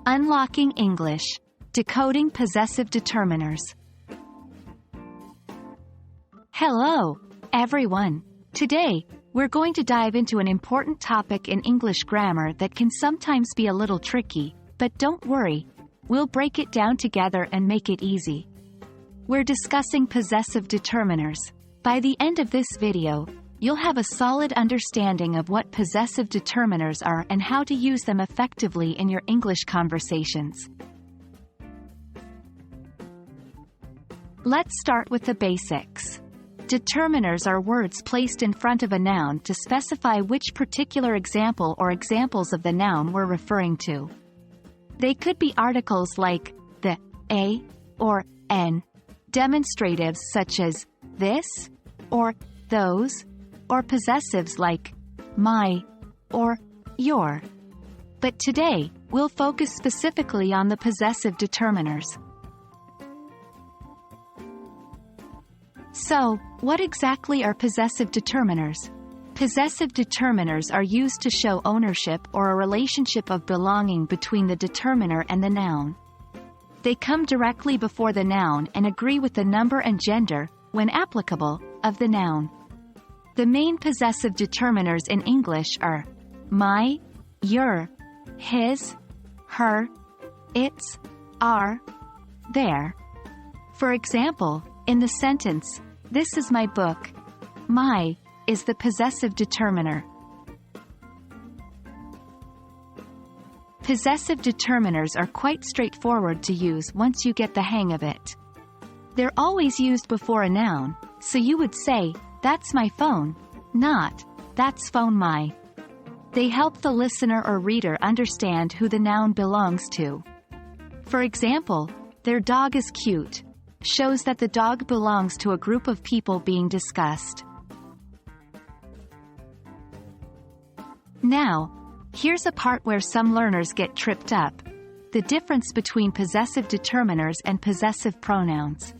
Unlocking English. Decoding Possessive Determiners. Hello, everyone. Today, we're going to dive into an important topic in English grammar that can sometimes be a little tricky, but don't worry, we'll break it down together and make it easy. We're discussing possessive determiners. By the end of this video, you'll have a solid understanding of what possessive determiners are and how to use them effectively in your English conversations. Let's start with the basics. Determiners are words placed in front of a noun to specify which particular example or examples of the noun we're referring to. They could be articles like the, a, or n, demonstratives such as this, or those, or possessives like my, or your. But today, we'll focus specifically on the possessive determiners. So, what exactly are possessive determiners? Possessive determiners are used to show ownership or a relationship of belonging between the determiner and the noun. They come directly before the noun and agree with the number and gender, when applicable, of the noun. The main possessive determiners in English are my, your, his, her, its, our, their. For example, in the sentence, "This is my book," my is the possessive determiner. Possessive determiners are quite straightforward to use once you get the hang of it. They're always used before a noun, so you would say, "That's my phone," not, "That's phone my." They help the listener or reader understand who the noun belongs to. For example, "Their dog is cute," shows that the dog belongs to a group of people being discussed. Now, here's a part where some learners get tripped up: the difference between possessive determiners and possessive pronouns.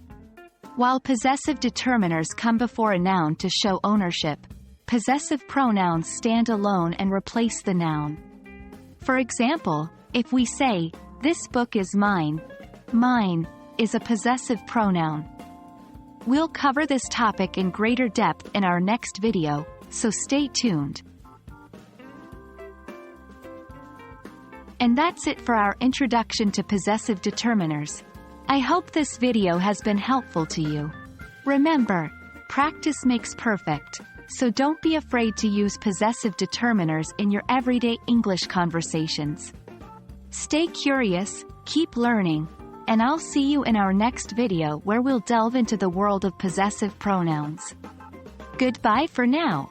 While possessive determiners come before a noun to show ownership, possessive pronouns stand alone and replace the noun. For example, if we say, "This book is mine," mine is a possessive pronoun. We'll cover this topic in greater depth in our next video, so stay tuned. And that's it for our introduction to possessive determiners. I hope this video has been helpful to you. Remember, practice makes perfect, so don't be afraid to use possessive determiners in your everyday English conversations. Stay curious, keep learning, and I'll see you in our next video where we'll delve into the world of possessive pronouns. Goodbye for now.